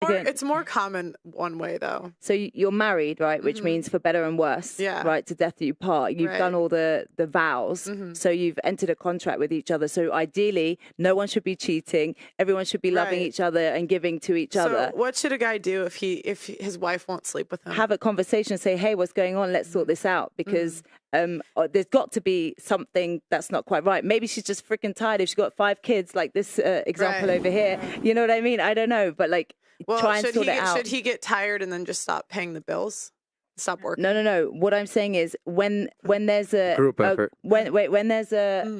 it's more common one way though. So you're married, right? Which means for better and worse, right? To death do you part. You've done all the vows, so you've entered a contract with each other. So ideally, no one should be cheating. Everyone should be loving each other and giving to each other. So what should a guy do if his wife won't sleep with him? Have a conversation. Say, hey, what's going on? Let's sort this out, because there's got to be something that's not quite right. Maybe she's just freaking tired. If she's got 5 kids, like this example over here, you know what I mean? I don't know, but like, try and sort it out. Should he get tired and then just stop paying the bills? Stop working? No. What I'm saying is when there's a group effort, when there's an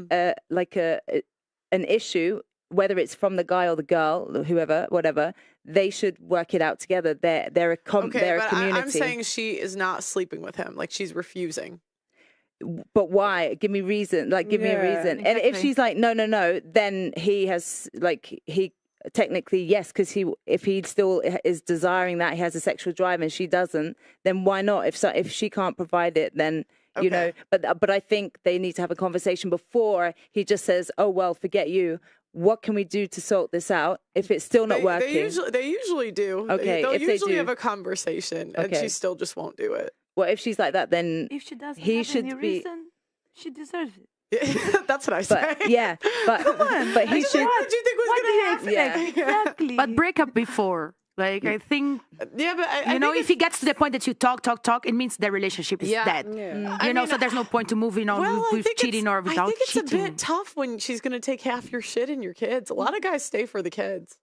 issue, whether it's from the guy or the girl, or whoever, whatever, they should work it out together. They're a community. I'm saying she is not sleeping with him. Like, she's refusing. But why? Give me reason. Like, give me a reason. Exactly. And if she's like, no, then he has, like, he technically, yes, because if he still is desiring that, he has a sexual drive and she doesn't, then why not? If she can't provide it, then, you know, but I think they need to have a conversation before he just says, oh, well, forget you. What can we do to sort this out if it's still not working? They usually do. Okay, They'll if usually they do. have a conversation, and she still just won't do it. Well, if she's like that, then If she doesn't he have should any be. reason, she deserves it. That's what I say. But yeah, but Come on, but he should. What did you think was What do going you to happen? expect? Exactly. But break up before. Like, I think, Yeah, but I you know, think if it gets to the point that you talk, it means the relationship is dead. You know, so there's no point to moving on with cheating or without cheating. I think it's a bit tough when she's going to take half your shit and your kids. A lot of guys stay for the kids.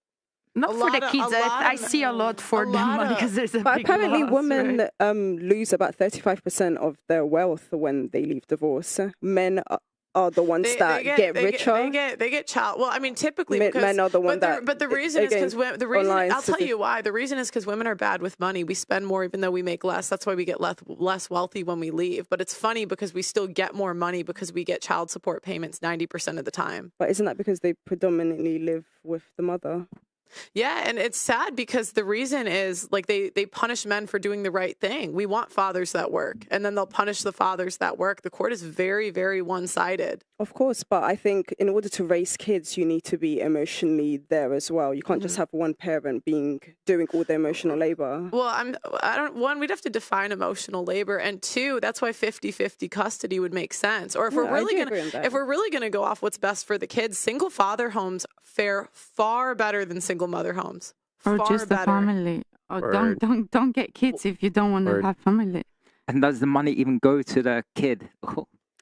Not for the kids. I see a lot for the money because there's a But big apparently loss, women right? lose about 35% of their wealth when they leave divorce. Men are the ones that get richer. They get child. Well, I mean, typically because men are the one but the reason is because I'll tell you why. The reason is because women are bad with money. We spend more even though we make less. That's why we get less wealthy when we leave. But it's funny because we still get more money because we get child support payments 90% of the time. But isn't that because they predominantly live with the mother? Yeah, and it's sad because the reason is like they punish men for doing the right thing. We want fathers that work, and then they'll punish the fathers that work. The court is very, very one-sided. Of course, but I think in order to raise kids, you need to be emotionally there as well. You can't just have one parent doing all the emotional labor. Well, one, we'd have to define emotional labor, and 2, that's why 50-50 custody would make sense. Or if we're really gonna go off what's best for the kids, single father homes fare far better than single mother homes. Or Far just better. a family. Or don't get kids if you don't want to have family. And does the money even go to the kid?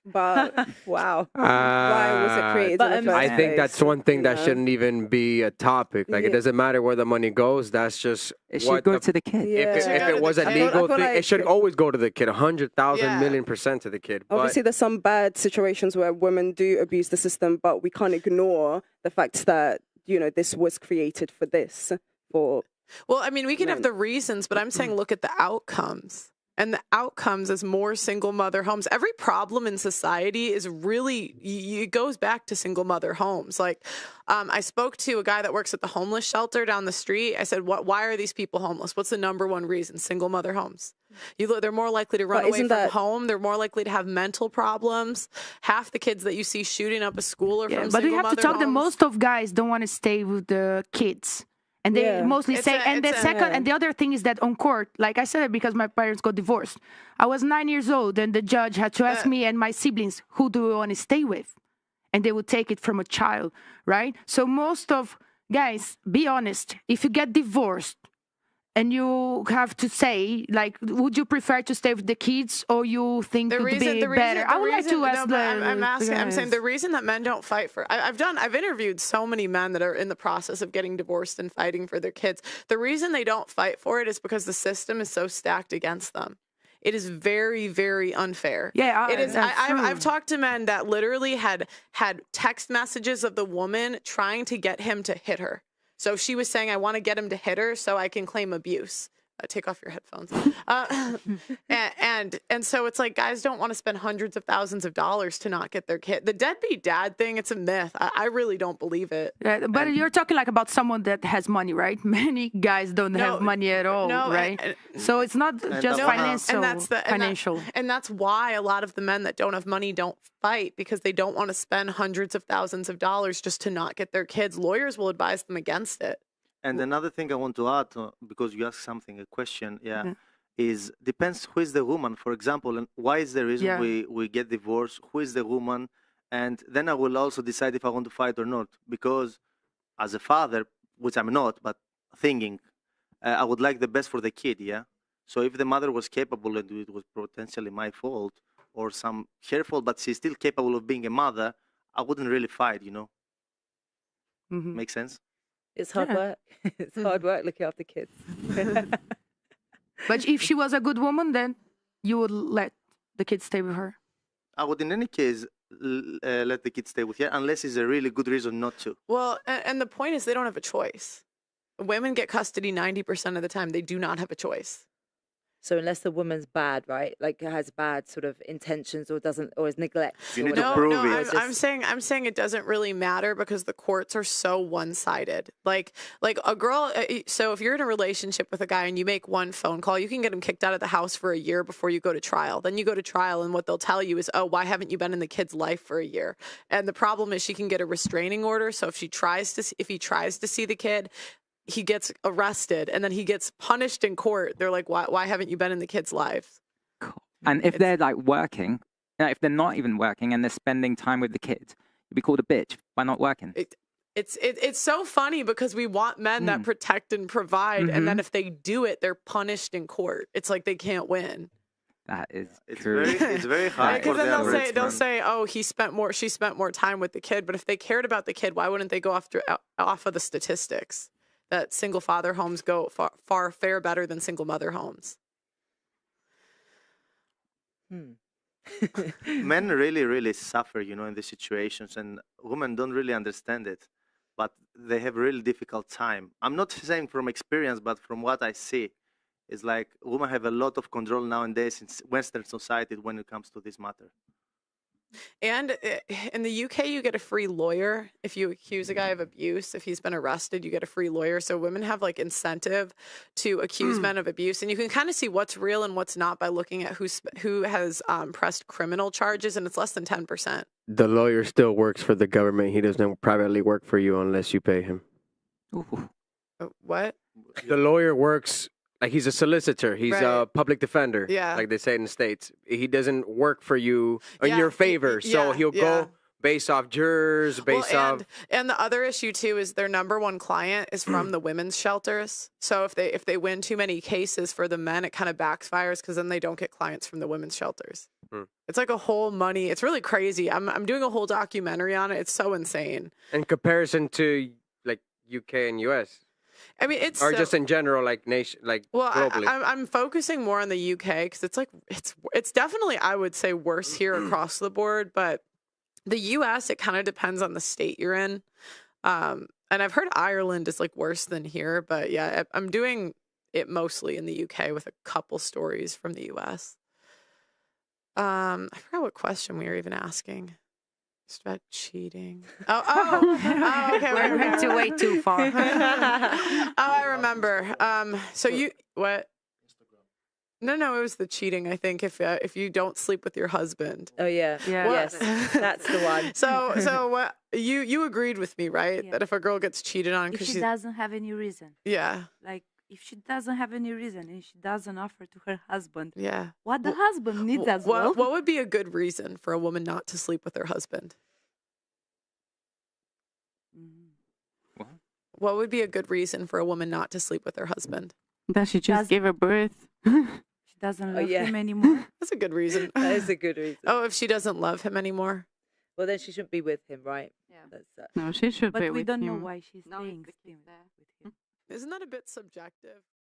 But wow, why was it created? in the first I think place? that's one thing that shouldn't even be a topic. Like, it doesn't matter where the money goes. That's just It should go to the kid. If it was a legal thing, it should always go to the kid. 100,000 1,000,000% to the kid. But Obviously, there's some bad situations where women do abuse the system, but we can't ignore the fact that, you know, this was created for this. Well, I mean, we can have the reasons, but I'm saying look at the outcomes. And the outcomes is more single mother homes. Every problem in society is really, it goes back to single mother homes. Like, I spoke to a guy that works at the homeless shelter down the street. I said, why are these people homeless? What's the #1 reason? Single mother homes. They're more likely to run away from home. They're more likely to have mental problems. Half the kids that you see shooting up a school are from single mother homes. But we have to talk that most of guys don't want to stay with the kids. And they mostly say, and the other thing is that on court, like I said it because my parents got divorced. I was 9 years old and the judge had to ask me and my siblings, who do we want to stay with? And they would take it from a child, right? So most of guys, be honest, if you get divorced and you have to say, like, would you prefer to stay with the kids or you think it would be better? I would like to ask I'm saying the reason that men don't fight for, I've interviewed so many men that are in the process of getting divorced and fighting for their kids. The reason they don't fight for it is because the system is so stacked against them. It is very, very unfair. Yeah, it is. I've talked to men that literally had text messages of the woman trying to get him to hit her. So she was saying, I want to get him to hit her so I can claim abuse. Take off your headphones. And so it's like guys don't want to spend hundreds of thousands of dollars to not get their kid. The deadbeat dad thing, it's a myth. I really don't believe it. Yeah, but you're talking like about someone that has money, right? Many guys don't have money at all, right? So it's not just financial. And that's why a lot of the men that don't have money don't fight, because they don't want to spend hundreds of thousands of dollars just to not get their kids. Lawyers will advise them against it. And another thing I want to add, because you asked something, a question, is depends who is the woman, for example, and why is the reason we get divorced, who is the woman, and then I will also decide if I want to fight or not. Because as a father, which I'm not, but thinking, I would like the best for the kid, yeah? So if the mother was capable and it was potentially my fault or her fault, but she's still capable of being a mother, I wouldn't really fight, you know? Make sense? It's hard work. It's hard work looking after kids. But if she was a good woman, then you would let the kids stay with her. I would, in any case, let the kids stay with her, unless it's a really good reason not to. Well, and the point is they don't have a choice. Women get custody 90% of the time. They do not have a choice. So unless the woman's bad, right? Like has bad sort of intentions or is neglect. You need to prove it. I'm saying it doesn't really matter because the courts are so one-sided. Like a girl. So if you're in a relationship with a guy and you make one phone call, you can get him kicked out of the house for a year before you go to trial. Then you go to trial and what they'll tell you is, oh, why haven't you been in the kid's life for a year? And the problem is she can get a restraining order. So if he tries to see the kid, he gets arrested and then he gets punished in court. They're like, why haven't you been in the kids' lives? Cool. And if they're like working, if they're not even working and they're spending time with the kids, you'd be called a bitch by not working. It's so funny because we want men that protect and provide. And then if they do it, they're punished in court. It's like they can't win. That is true. It's very hard. Because then they'll say, oh, she spent more time with the kid. But if they cared about the kid, why wouldn't they go off of the statistics? That single father homes go fare better than single mother homes. Men really, really suffer, you know, in these situations, and women don't really understand it, but they have a really difficult time. I'm not saying from experience, but from what I see, it's like women have a lot of control nowadays in Western society when it comes to this matter. And in the UK, you get a free lawyer if you accuse a guy of abuse. If he's been arrested, you get a free lawyer. So women have like incentive to accuse men of abuse. And you can kind of see what's real and what's not by looking at who has pressed criminal charges, and it's less than 10%. The lawyer still works for the government. He doesn't privately work for you unless you pay him. Ooh. What? The lawyer works... Like he's a solicitor. He's a public defender. Yeah. Like they say in the States. He doesn't work for you in your favor. So he'll go based off jurors, and the other issue too is their number one client is from the women's shelters. So if they win too many cases for the men, it kind of backfires because then they don't get clients from the women's shelters. It's like a whole money. It's really crazy. I'm doing a whole documentary on it. It's so insane. In comparison to like UK and US. I mean, it's just in general, like globally. I'm focusing more on the UK because it's like it's definitely, I would say, worse here across the board. But the US, it kind of depends on the state you're in. And I've heard Ireland is like worse than here, but yeah, I'm doing it mostly in the UK with a couple stories from the US. I forgot what question we were even asking. Just about cheating. Okay. We went way too far. I remember. So what? No, it was the cheating. I think if you don't sleep with your husband. Oh yeah. Yes, that's the one. So what? You agreed with me, right? Yeah. That if a girl gets cheated on because she doesn't have any reason. Yeah. Like if she doesn't have any reason and she doesn't offer to her husband. Yeah. What the husband needs as well. What would be a good reason for a woman not to sleep with her husband? What would be a good reason for a woman not to sleep with her husband? That she just gave her birth. She doesn't love him anymore. That's a good reason. That is a good reason. Oh, if she doesn't love him anymore? Well, then she shouldn't be with him, right? Yeah. No, she should be with him. But we don't know why she's staying with him. Isn't that a bit subjective?